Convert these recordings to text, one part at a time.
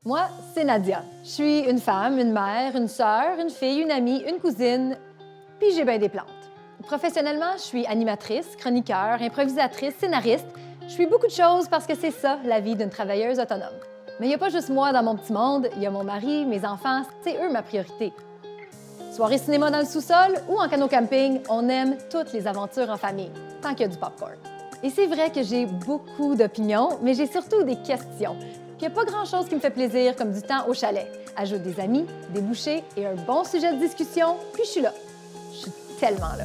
Moi, c'est Nadia. Je suis une femme, une mère, une sœur, une fille, une amie, une cousine, puis j'ai bien des plantes. Professionnellement, je suis animatrice, chroniqueur, improvisatrice, scénariste. Je suis beaucoup de choses parce que c'est ça, la vie d'une travailleuse autonome. Mais il n'y a pas juste moi dans mon petit monde, il y a mon mari, mes enfants, c'est eux ma priorité. Soirée cinéma dans le sous-sol ou en canot camping, on aime toutes les aventures en famille, tant qu'il y a du popcorn. Et c'est vrai que j'ai beaucoup d'opinions, mais j'ai surtout des questions. Puis il n'y a pas grand-chose qui me fait plaisir comme du temps au chalet. Ajoute des amis, des bouchées et un bon sujet de discussion, puis je suis là. Je suis tellement là.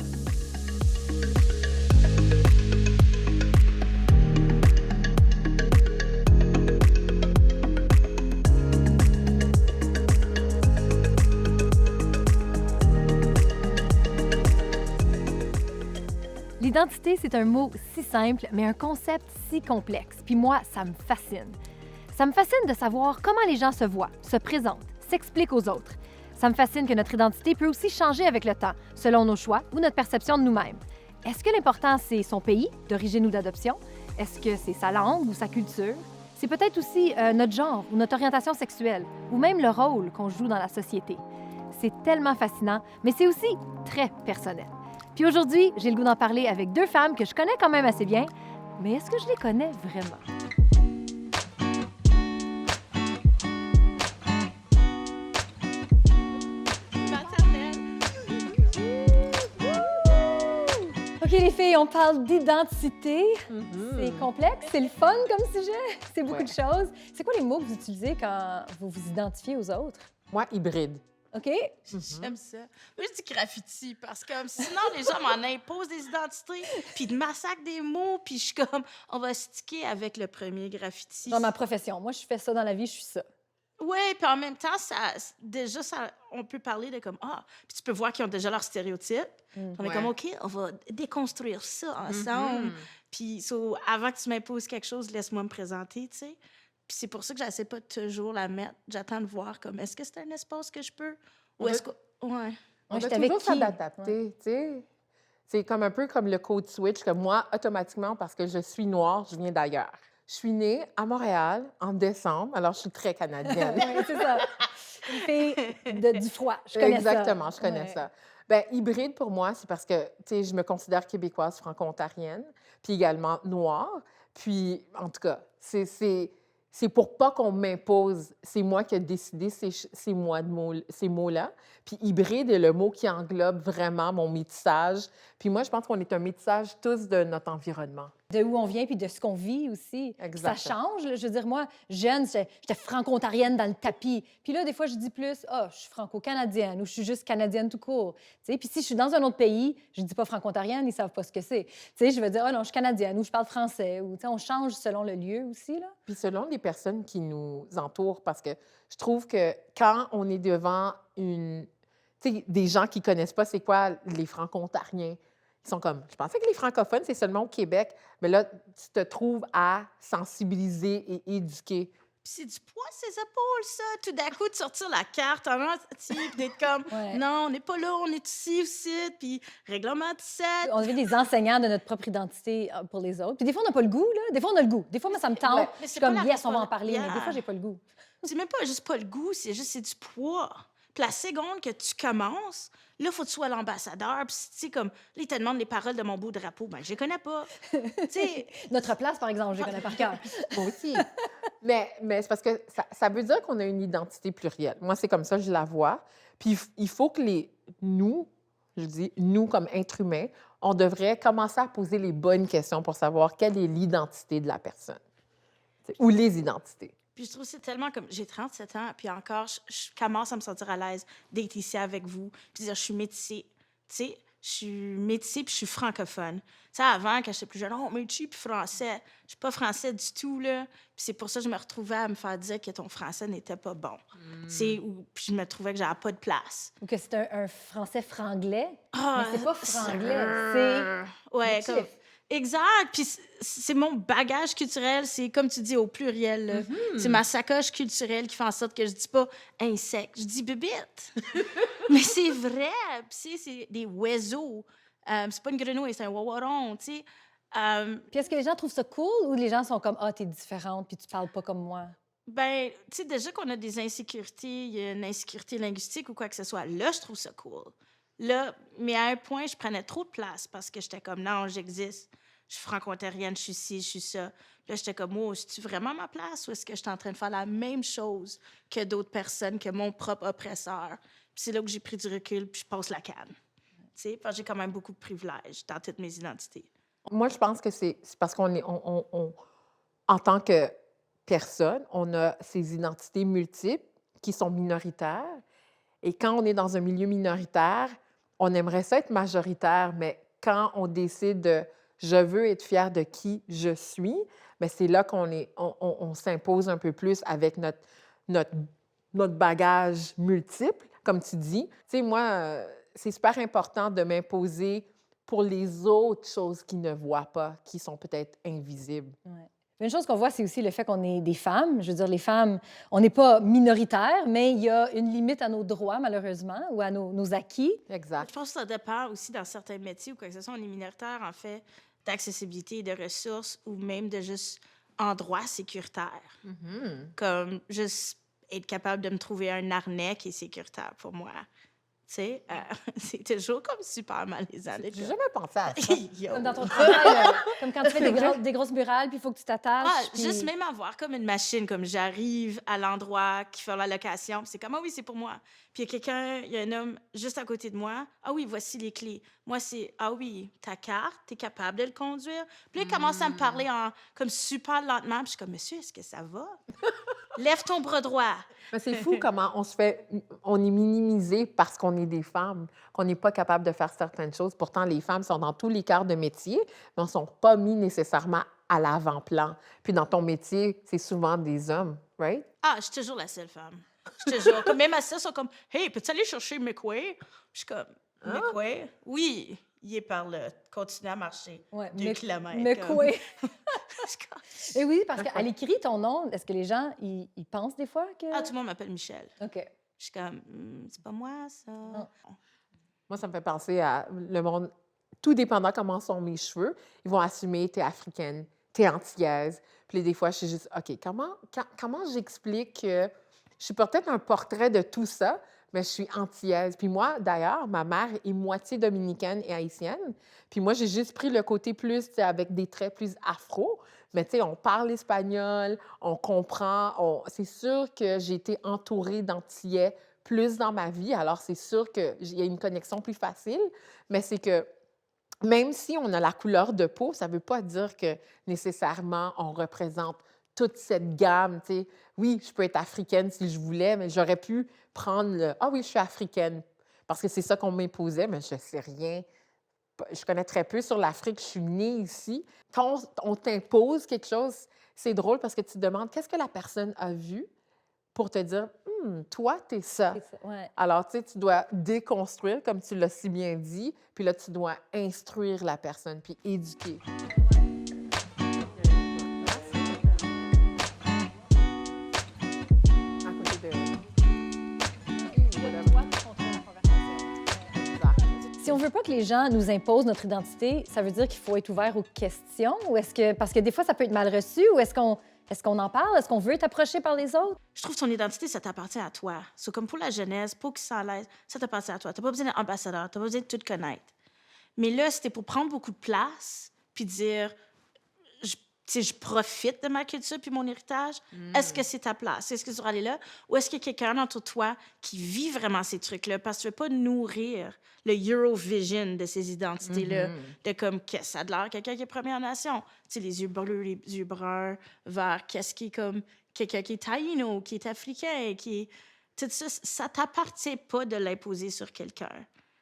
L'identité, c'est un mot si simple, mais un concept si complexe. Puis moi, ça me fascine. Ça me fascine de savoir comment les gens se voient, se présentent, s'expliquent aux autres. Ça me fascine que notre identité peut aussi changer avec le temps, selon nos choix ou notre perception de nous-mêmes. Est-ce que l'important, c'est son pays, d'origine ou d'adoption? Est-ce que c'est sa langue ou sa culture? C'est peut-être aussi notre genre ou notre orientation sexuelle, ou même le rôle qu'on joue dans la société. C'est tellement fascinant, mais c'est aussi très personnel. Puis aujourd'hui, j'ai le goût d'en parler avec deux femmes que je connais quand même assez bien, mais est-ce que je les connais vraiment? OK, les filles, on parle d'identité. C'est complexe, c'est le fun comme sujet, c'est beaucoup de choses. C'est quoi les mots que vous utilisez quand vous vous identifiez aux autres? Moi, hybride. OK? J'aime ça. Moi, je dis graffiti parce que sinon, les gens m'en imposent des identités, puis ils massacrent des mots, puis je suis comme, on va sticker avec le premier graffiti. Dans ma profession. Moi, je fais ça dans la vie, je suis ça. Oui, puis en même temps, déjà, on peut parler de comme, puis tu peux voir qu'ils ont déjà leur stéréotype. On est comme, OK, on va déconstruire ça ensemble. Puis avant que tu m'imposes quelque chose, laisse-moi me présenter, tu sais. Puis c'est pour ça que j'essaie pas de toujours la mettre. J'attends de voir comme, est-ce que c'est un espace que je peux? Ou est-ce que... Ouais. On j'étais doit avec toujours qui? s'adapter, tu sais. C'est comme un peu comme le code switch, que moi, automatiquement, parce que je suis noire, je viens d'ailleurs. Je suis née à Montréal en décembre, alors je suis très canadienne. Oui, c'est ça. Une fille du froid. Je connais Exactement, ça. je connais Ouais. ça. Bien, hybride, pour moi, c'est parce que, tu sais, je me considère québécoise franco-ontarienne, puis également noire. Puis, en tout cas, c'est pour pas qu'on m'impose. C'est moi qui ai décidé ces mots-là. Puis hybride est le mot qui englobe vraiment mon métissage. Puis moi, je pense qu'on est un métissage tous de notre environnement. De où on vient puis de ce qu'on vit aussi. Puis ça Exactement. change. Là. Je veux dire, moi, jeune, j'étais franco-ontarienne dans le tapis. Puis là, des fois, je dis plus, je suis franco-canadienne ou je suis juste canadienne tout court. Tu sais, puis si je suis dans un autre pays, je dis pas franco-ontarienne, ils savent pas ce que c'est. Tu sais, je veux dire, non, je suis canadienne ou je parle français. Ou, tu sais, on change selon le lieu aussi, là. Puis selon les personnes qui nous entourent, parce que je trouve que quand on est devant des gens qui connaissent pas c'est quoi les franco-ontariens, ils sont comme, je pensais que les francophones, c'est seulement au Québec, mais là, tu te trouves à sensibiliser et éduquer. Puis c'est du poids, ses épaules, ça. Tout d'un coup, de sortir la carte en entier, puis d'être comme, Ouais. non, on n'est pas là, on est ici aussi, puis règlement 17. On devient des enseignants de notre propre identité pour les autres. Puis des fois, on n'a pas le goût, là. Des fois, on a le goût. Des fois, moi, ça me tente. Ouais. Mais Je suis c'est pas comme, la yes, on va en parler. Mais des responsabilité. fois, j'ai pas le goût. C'est même pas juste pas le goût, c'est du poids. Puis la seconde que tu commences, là, il faut que tu sois l'ambassadeur. Puis, tu sais, comme, là, ils te demandent les paroles de mon beau drapeau. Ben, je les connais pas. Tu sais, Notre place, par exemple, je les connais par cœur. Moi aussi. mais c'est parce que ça veut dire qu'on a une identité plurielle. Moi, c'est comme ça que je la vois. Puis il faut que nous, je dis nous comme êtres humains, on devrait commencer à poser les bonnes questions pour savoir quelle est l'identité de la personne. T'sais, ou les identités. puis je trouve que c'est tellement comme, j'ai 37 ans, puis encore, je commence à me sentir à l'aise d'être ici avec vous, puis dire, je suis métissée. Tu sais, je suis métissée, puis je suis francophone. Tu sais, avant, quand j'étais plus jeune, oh, métis, puis français. Je suis pas français du tout, là. Puis c'est pour ça que je me retrouvais à me faire dire que ton français n'était pas bon. Tu sais, puis je me trouvais que j'avais pas de place. Ou que c'est un français franglais. Ah, Mais c'est pas franglais, c'est Ouais, natif. comme... Exact. Puis c'est mon bagage culturel, c'est comme tu dis au pluriel. là. C'est ma sacoche culturelle qui fait en sorte que je dis pas insecte, je dis bébite. Mais c'est vrai. Puis c'est des oiseaux. C'est pas une grenouille, c'est un wawaron, tu sais. Puis est-ce que les gens trouvent ça cool ou les gens sont comme, ah, t'es différente puis tu parles pas comme moi? Ben, tu sais, déjà qu'on a des insécurités, il y a une insécurité linguistique ou quoi que ce soit, là, je trouve ça cool. Là, mais à un point, je prenais trop de place parce que j'étais comme, non, j'existe. Je suis franco-ontarienne, je suis ci, je suis ça. Puis là, j'étais comme, oh, c'est-tu vraiment ma place ou est-ce que je suis en train de faire la même chose que d'autres personnes, que mon propre oppresseur? Puis c'est là que j'ai pris du recul, puis je passe la canne. Tu sais, parce que j'ai quand même beaucoup de privilèges dans toutes mes identités. Moi, je pense que c'est parce qu'on est, en tant que personne, on a ces identités multiples qui sont minoritaires. Et quand on est dans un milieu minoritaire, on aimerait ça être majoritaire, mais quand on décide de je veux être fier de qui je suis, bien, c'est là on s'impose un peu plus avec notre, notre bagage multiple, comme tu dis. Tu sais, moi, c'est super important de m'imposer pour les autres choses qu'ils ne voient pas, qui sont peut-être invisibles. Ouais. Une chose qu'on voit, c'est aussi le fait qu'on est des femmes. Je veux dire, les femmes, on n'est pas minoritaires, mais il y a une limite à nos droits, malheureusement, ou à nos acquis. Exact. Je pense que ça dépend aussi dans certains métiers ou quoi que ce soit. On est minoritaire, en fait, d'accessibilité et de ressources ou même de juste endroits sécuritaires. Comme juste être capable de me trouver un harnais qui est sécuritaire pour moi. Tu sais, c'est toujours comme super malaisant. J'ai jamais pensé à ça. Yo. Comme dans ton travail, comme quand tu fais des grosses murales, puis il faut que tu t'attaches. Ah, puis... juste même avoir comme une machine, comme j'arrive à l'endroit qui fait la location, puis c'est comme, ah oui, c'est pour moi. Puis il y a quelqu'un, il y a un homme juste à côté de moi. Ah oui, voici les clés. Moi, c'est, ah oui, ta carte, t'es capable de le conduire. Puis là, il commence à me parler comme super lentement. Puis je suis comme, monsieur, est-ce que ça va? Lève ton bras droit. Mais c'est fou comment on est minimisé parce qu'on est des femmes, qu'on n'est pas capable de faire certaines choses. Pourtant, les femmes sont dans tous les corps de métier, mais on ne sont pas mis nécessairement à l'avant-plan. Puis dans ton métier, c'est souvent des hommes, right? Ah, je suis toujours la seule femme. Je te jure. Comme même à ça, ils sont comme, hey, peux-tu aller chercher McQuay? Je suis comme, McQuay? Oui, il est par là. Continue à marcher. Ouais, 2 kilomètres. Mais comme. quoi? Je suis comme, Et oui, parce qu'à l'écrit, ton nom, est-ce que les gens, ils pensent des fois que... ah, tout le monde m'appelle Michel. OK. Je suis comme, c'est pas moi, ça. Moi, ça me fait penser à le monde, tout dépendant comment sont mes cheveux, ils vont assumer t'es africaine, t'es antillaise. Puis là, des fois, je suis juste, OK, comment j'explique que je suis peut-être un portrait de tout ça, mais je suis antillaise. Puis moi, d'ailleurs, ma mère est moitié dominicaine et haïtienne. Puis moi, j'ai juste pris le côté plus, tu sais, avec des traits plus afro. Mais tu sais, on parle espagnol, on comprend. C'est sûr que j'ai été entourée d'Antillais plus dans ma vie. Alors, c'est sûr qu'il y a une connexion plus facile. Mais c'est que même si on a la couleur de peau, ça ne veut pas dire que nécessairement on représente toute cette gamme. Tu sais. Oui, je peux être africaine si je voulais, mais j'aurais pu prendre le « Ah oui, je suis africaine », parce que c'est ça qu'on m'imposait, mais je ne sais rien. Je connais très peu sur l'Afrique. Je suis née ici. Quand on t'impose quelque chose, c'est drôle parce que tu te demandes qu'est-ce que la personne a vu pour te dire toi, t'es ça. C'est ça, ouais. Alors, tu sais, tu dois déconstruire, comme tu l'as si bien dit, puis là, tu dois instruire la personne, puis éduquer. À côté de... Si on veut pas que les gens nous imposent notre identité, ça veut dire qu'il faut être ouvert aux questions? Ou est-ce que... Parce que des fois, ça peut être mal reçu, ou est-ce qu'on en parle? Est-ce qu'on veut être approché par les autres? Je trouve que ton identité, ça t'appartient à toi. C'est comme pour la jeunesse, pour qu'ils s'en l'aise, ça t'appartient à toi. T'as pas besoin d'être ambassadeur, t'as pas besoin de tout connaître. Mais là, c'était pour prendre beaucoup de place, puis dire, je profite de ma culture puis mon héritage. Est-ce que c'est ta place? Est-ce que tu vas aller là? Ou est-ce qu'il y a quelqu'un autour de toi qui vit vraiment ces trucs-là? Parce que tu ne veux pas nourrir le Eurovision de ces identités-là, de comme, qu'est-ce que ça a de l'air? Quelqu'un qui est Première Nation. Tu sais, les yeux bleus, les yeux bruns, verts, qu'est-ce qui est comme quelqu'un qui est taïno, qui est africain, qui est... Tout ça, ça ne t'appartient pas de l'imposer sur quelqu'un.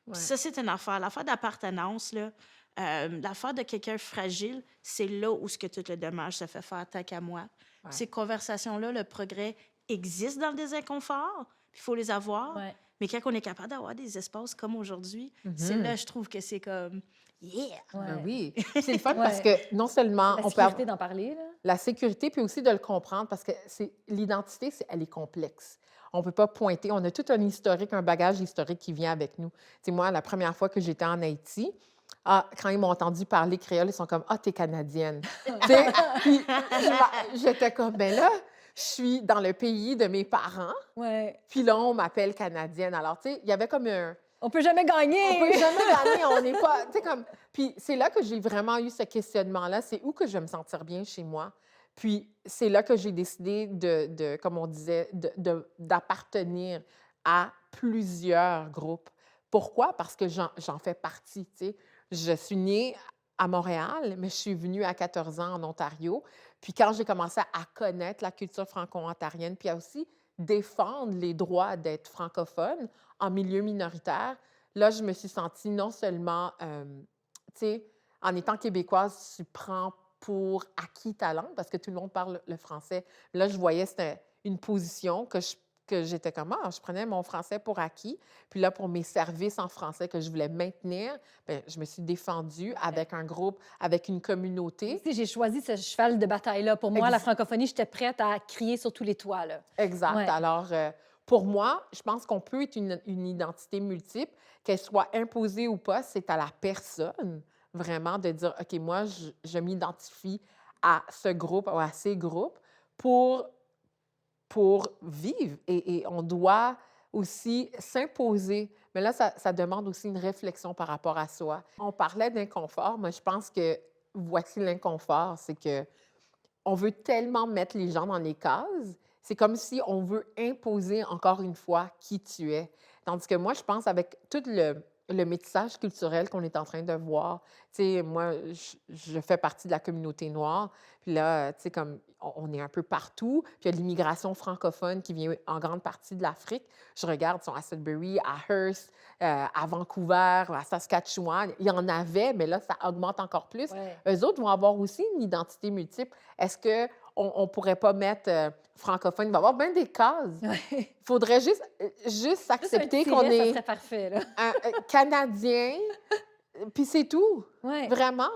Ouais. Ça, c'est une affaire. L'affaire d'appartenance, là, l'affaire de quelqu'un fragile, c'est là où ce que tout le dommage se fait faire tant qu'à moi. Ouais. Ces conversations-là, le progrès existe dans le désinconfort, puis il faut les avoir. Ouais. Mais quand on est capable d'avoir des espaces comme aujourd'hui, c'est là, je trouve que c'est comme « yeah! Ouais. Ben oui. C'est le fun Ouais. parce que non seulement La on peut sécurité d'en parler, là. la sécurité, puis aussi de le comprendre, parce que l'identité, elle est complexe. On ne peut pas pointer. On a tout un historique, un bagage historique qui vient avec nous. Tu sais, moi, la première fois que j'étais en Haïti, quand ils m'ont entendu parler créole, ils sont comme « Ah, t'es canadienne. » Tu sais, puis j'étais comme « Ben là, je suis dans le pays de mes parents, Ouais. puis là, on m'appelle Canadienne. Alors, tu sais, il y avait comme un... On peut jamais gagner! On peut jamais gagner, on n'est pas... Tu sais, comme... Puis c'est là que j'ai vraiment eu ce questionnement-là, c'est où que je vais me sentir bien chez moi? Puis c'est là que j'ai décidé comme on disait, d'appartenir à plusieurs groupes. Pourquoi? Parce que j'en fais partie, tu sais. Je suis née à Montréal, mais je suis venue à 14 ans en Ontario. Puis quand j'ai commencé à connaître la culture franco-ontarienne, puis à aussi défendre les droits d'être francophone en milieu minoritaire, là, je me suis sentie non seulement, tu sais, en étant québécoise, tu prends pour acquis ta langue parce que tout le monde parle le français. Là, je voyais, c'était une position que j'étais comme, ah, je prenais mon français pour acquis. Puis là, pour mes services en français que je voulais maintenir, bien, je me suis défendue avec un groupe, avec une communauté. Si j'ai choisi ce cheval de bataille-là, pour moi, la francophonie, j'étais prête à crier sur tous les toits, là. Exact. Ouais. Alors, pour moi, je pense qu'on peut être une identité multiple, qu'elle soit imposée ou pas, c'est à la personne vraiment de dire, OK, moi, je m'identifie à ce groupe ou à ces groupes pour vivre. Et on doit aussi s'imposer. Mais là, ça demande aussi une réflexion par rapport à soi. On parlait d'inconfort, mais je pense que voici l'inconfort, c'est que on veut tellement mettre les gens dans les cases, c'est comme si on veut imposer encore une fois qui tu es. Tandis que moi, je pense avec tout le métissage culturel qu'on est en train de voir, tu sais, moi, je fais partie de la communauté noire, puis là, tu sais, comme on est un peu partout, puis il y a de l'immigration francophone qui vient en grande partie de l'Afrique. Je regarde, ils sont à Sudbury, à Hearst, à Vancouver, à Saskatchewan. Il y en avait, mais là, ça augmente encore plus. Ouais. Eux autres vont avoir aussi une identité multiple. Est-ce qu'on ne pourrait pas mettre francophone? Il va y avoir bien des cases. Ouais. Il faudrait juste Juste un accepter tiret, qu'on ça est serait parfait, là. un Canadien, puis c'est tout. Ouais. Vraiment.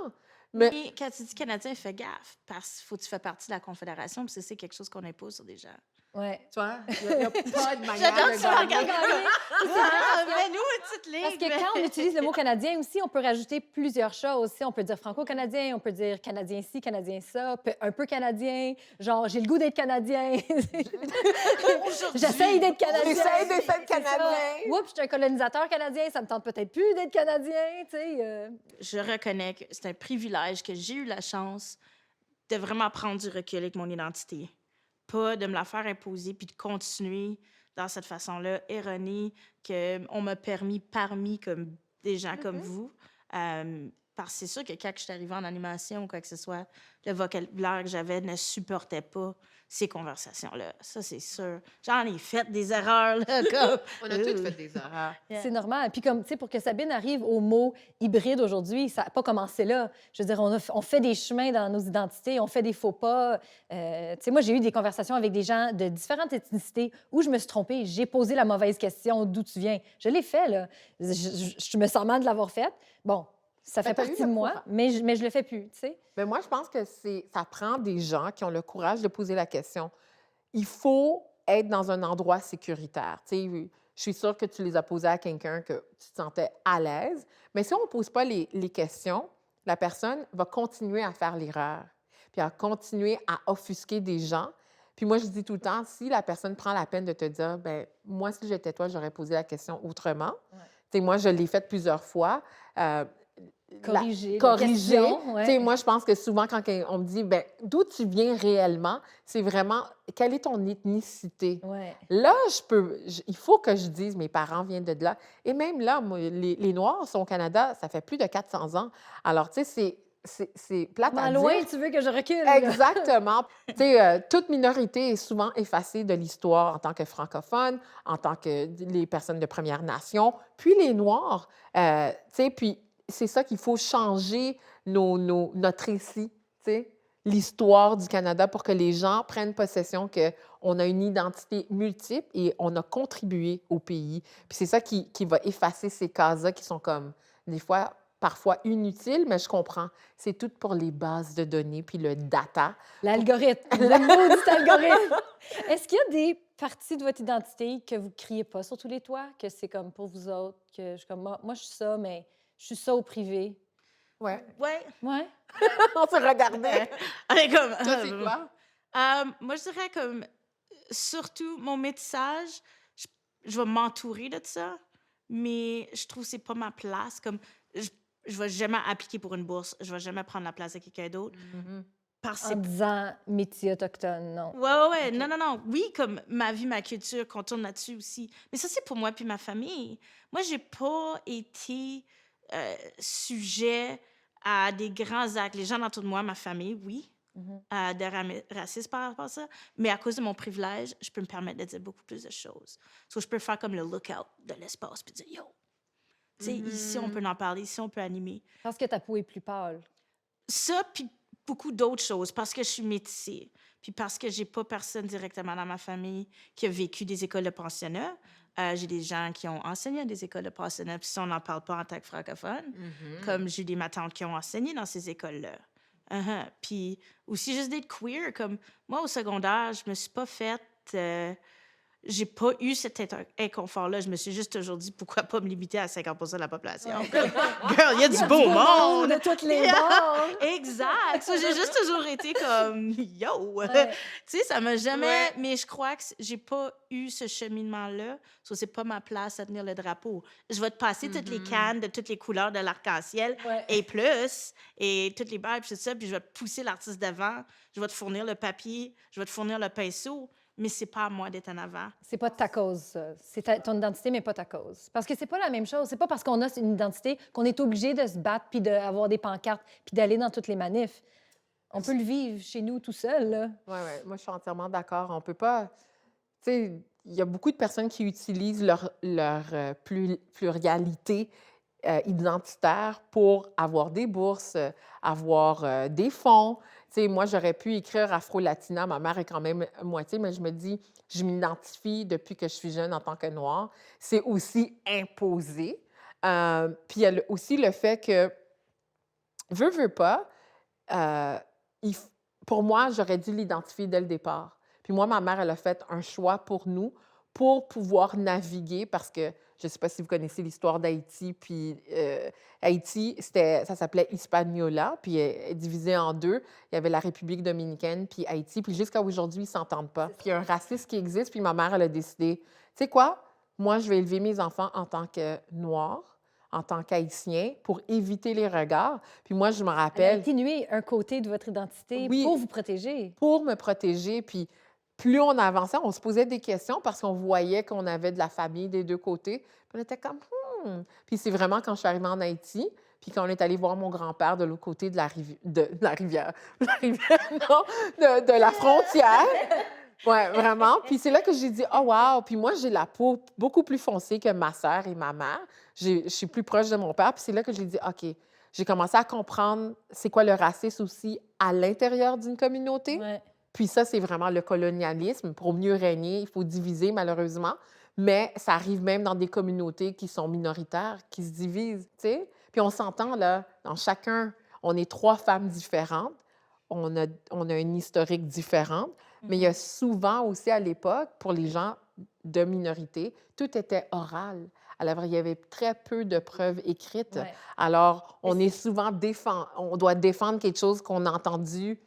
Mais Mais quand tu dis Canadien, fais gaffe, parce qu'il faut que tu fais partie de la Confédération, puis c'est quelque chose qu'on impose sur des gens. Ouais. tu vois, il n'y a pas de manière J'adore de que tu me gagner. regardes. Ah, mais nous, une petite ligne. Parce que quand on utilise le mot canadien aussi, on peut rajouter plusieurs choses. Aussi, on peut dire franco-canadien, on peut dire canadien ci, canadien ça, un peu canadien, genre j'ai le goût d'être canadien. J'essaye d'être canadien. J'essaie d'être C'est ça. Canadien. Oups, je suis un colonisateur canadien, ça me tente peut-être plus d'être canadien, tu sais. Je reconnais que c'est un privilège que j'ai eu la chance de vraiment prendre du recul avec mon identité. Pas de me la faire imposer puis de continuer dans cette façon-là erronée qu'on m'a permis parmi comme des gens comme vous. Parce que c'est sûr que quand je suis arrivée en animation ou quoi que ce soit, le vocabulaire que j'avais ne supportait pas ces conversations-là. Ça, c'est sûr. J'en ai fait des erreurs, là, comme... On a toutes fait des erreurs. C'est normal. Puis comme, tu sais, pour que Sabine arrive au mot hybride aujourd'hui, ça n'a pas commencé là. Je veux dire, on fait des chemins dans nos identités, on fait des faux pas. Tu sais, moi, j'ai eu des conversations avec des gens de différentes ethnicités où je me suis trompée. J'ai posé la mauvaise question, d'où tu viens. Je l'ai fait, là. Je me sens mal de l'avoir faite. Bon, ça fait t'as eu partie le de moi, courage. mais je le fais plus, tu sais. Mais moi, je pense que ça prend des gens qui ont le courage de poser la question. Il faut être dans un endroit sécuritaire. Tu sais, je suis sûre que tu les as posées à quelqu'un que tu te sentais à l'aise. Mais si on ne pose pas les questions, la personne va continuer à faire l'erreur, puis à continuer à offusquer des gens. Puis moi, je dis tout le temps, si la personne prend la peine de te dire, ben moi, si j'étais toi, j'aurais posé la question autrement. Ouais. Tu sais, moi, je l'ai fait plusieurs fois. Corriger. Corriger. Ouais. Tu sais, moi, je pense que souvent, quand on me dit, ben d'où tu viens réellement, c'est vraiment, quelle est ton ethnicité? Ouais. Là, il faut que je dise, mes parents viennent de là. Et même là, moi, les Noirs sont au Canada, ça fait plus de 400 ans. Alors, tu sais, c'est plate à Comment loin dire. tu veux que je recule? Là? Exactement. Tu sais, toute minorité est souvent effacée de l'histoire en tant que francophone, en tant que les personnes de Première Nation, puis les Noirs. Tu sais, puis c'est ça qu'il faut changer notre récit, tu sais, l'histoire du Canada pour que les gens prennent possession qu'on a une identité multiple et on a contribué au pays. Puis c'est ça qui va effacer ces cases-là qui sont comme, des fois, parfois inutiles, mais je comprends. C'est tout pour les bases de données puis le data. L'algorithme, le maudit algorithme. Est-ce qu'il y a des parties de votre identité que vous ne criez pas sur tous les toits, que c'est comme pour vous autres, que je suis comme, moi, je suis ça, mais je suis ça au privé? Ouais. Ouais. Ouais. On se regardait. On est comme... Toi, c'est quoi? Moi, je dirais comme, surtout, mon métissage, je, je vais m'entourer de ça, mais je trouve que c'est pas ma place. Comme, je, je vais jamais appliquer pour une bourse, je vais jamais prendre la place de quelqu'un d'autre. Mhm. Parce que En disant métier autochtone, non. ouais. OK. Non, non, non. Oui, comme ma vie, ma culture, qu'on tourne là-dessus aussi. Mais ça, c'est pour moi puis ma famille. Moi, j'ai pas été sujet à des grands actes. Les gens autour de moi, ma famille, oui, Mhm. de racisme par rapport à ça. Mais à cause de mon privilège, je peux me permettre de dire beaucoup plus de choses. So, je peux faire comme le lookout de l'espace puis dire, yo, tu sais, ici, on peut en parler, ici, on peut animer. Parce que ta peau est plus pâle. Ça, puis beaucoup d'autres choses, parce que je suis métissée, puis parce que j'ai pas personne directement dans ma famille qui a vécu des écoles de pensionnat. J'ai des gens qui ont enseigné à des écoles de pensionnat, puis ça, on n'en parle pas en tant que francophone. Comme j'ai des ma tantes qui ont enseigné dans ces écoles-là. Puis aussi, juste d'être queer, comme moi, au secondaire, je me suis pas faite... j'ai pas eu cet inconfort-là. Je me suis juste toujours dit, pourquoi pas me limiter à 50% de la population? Girl, il y a du beau monde! de toutes les bords! Exact! So, j'ai juste toujours été comme, yo! Ouais. Tu sais, ça m'a jamais... Ouais. Mais je crois que j'ai pas eu ce cheminement-là. So, c'est pas ma place à tenir le drapeau. Je vais te passer toutes les cannes de toutes les couleurs de l'arc-en-ciel Ouais. et plus, et toutes les barres, puis tout ça, puis je vais te pousser l'artiste devant, je vais te fournir le papier, je vais te fournir le pinceau, mais c'est pas à moi d'être en avant. C'est pas de ta cause, ça. C'est ton identité, mais pas ta cause. Parce que c'est pas la même chose. C'est pas parce qu'on a une identité qu'on est obligé de se battre puis d'avoir des pancartes puis d'aller dans toutes les manifs. On peut le vivre chez nous tout seul, là. Oui, moi, je suis entièrement d'accord. On peut pas... Tu sais, il y a beaucoup de personnes qui utilisent leur pluralité identitaire pour avoir des bourses, avoir des fonds. Tu sais, moi, j'aurais pu écrire Afro-Latina. Ma mère est quand même moitié, mais je me dis, je m'identifie depuis que je suis jeune en tant que Noire. C'est aussi imposé. Puis il y a aussi le fait que, veux pas, euh, pour moi, j'aurais dû l'identifier dès le départ. Puis moi, ma mère, elle a fait un choix pour nous pour pouvoir naviguer parce que je ne sais pas si vous connaissez l'histoire d'Haïti. Puis Haïti, ça s'appelait Hispaniola, puis elle est divisée en deux. Il y avait la République dominicaine puis Haïti. Puis jusqu'à aujourd'hui, ils ne s'entendent pas. Puis il y a un racisme qui existe. Puis ma mère, elle a décidé, tu sais quoi? Moi, je vais élever mes enfants en tant que Noirs, en tant qu'Haïtien, pour éviter les regards. Puis moi, je me Elle a rappelle, atténué un côté de votre identité Oui. pour vous protéger. pour me protéger, puis plus on avançait, on se posait des questions parce qu'on voyait qu'on avait de la famille des deux côtés. Puis on était comme, Puis c'est vraiment quand je suis arrivée en Haïti, puis quand on est allé voir mon grand-père de l'autre côté de la rivière, non, de la frontière. Oui, vraiment. Puis c'est là que j'ai dit, oh wow! Puis moi, j'ai la peau beaucoup plus foncée que ma sœur et ma mère. Je suis plus proche de mon père. Puis c'est là que j'ai dit, OK, j'ai commencé à comprendre c'est quoi le racisme aussi à l'intérieur d'une communauté. Ouais. Puis ça, c'est vraiment le colonialisme. Pour mieux régner, il faut diviser, malheureusement. Mais ça arrive même dans des communautés qui sont minoritaires, qui se divisent, tu sais. Puis on s'entend, là, dans chacun, on est 3 femmes différentes. On a une historique différente. Mais il y a souvent aussi à l'époque, pour les gens de minorité, tout était oral. Alors, il y avait très peu de preuves écrites. Ouais. Alors, on est souvent on doit défendre quelque chose qu'on a entendu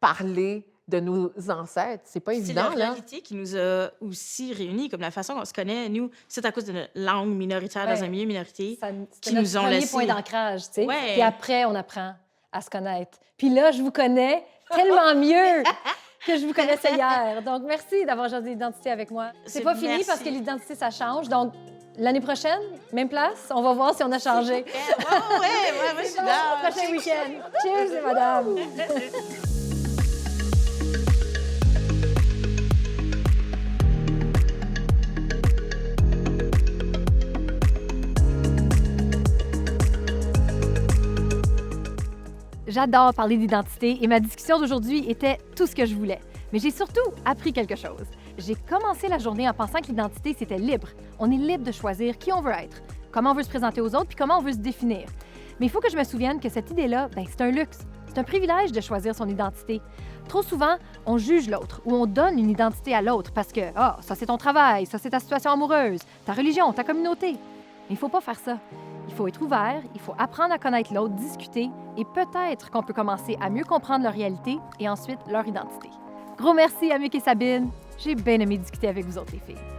parler de nos ancêtres. C'est pas C'est évident, la là. réalité qui nous a aussi réunis, comme la façon qu'on se connaît, nous, c'est à cause de notre langue minoritaire dans Ouais. un milieu minorité. C'était qui notre nous ont premier laissé. point d'ancrage, tu sais. Ouais. Puis après, on apprend à se connaître. Puis là, je vous connais tellement mieux que je vous connaissais hier. Donc, merci d'avoir choisi l'identité avec moi. C'est pas fini Merci. parce que l'identité, ça change. Donc, l'année prochaine, même place, on va voir si on a changé. Ouais, moi, je suis Bon, là. prochain week-end. Cheers, madame. J'adore parler d'identité et ma discussion d'aujourd'hui était tout ce que je voulais. Mais j'ai surtout appris quelque chose. J'ai commencé la journée en pensant que l'identité, c'était libre. On est libre de choisir qui on veut être, comment on veut se présenter aux autres, puis comment on veut se définir. Mais il faut que je me souvienne que cette idée-là, c'est un luxe. C'est un privilège de choisir son identité. Trop souvent, on juge l'autre ou on donne une identité à l'autre parce que, ça c'est ton travail, ça c'est ta situation amoureuse, ta religion, ta communauté. Mais il ne faut pas faire ça. Il faut être ouvert, il faut apprendre à connaître l'autre, discuter, et peut-être qu'on peut commencer à mieux comprendre leur réalité et ensuite leur identité. Gros merci à Mick et Sabine. J'ai bien aimé discuter avec vous autres, les filles.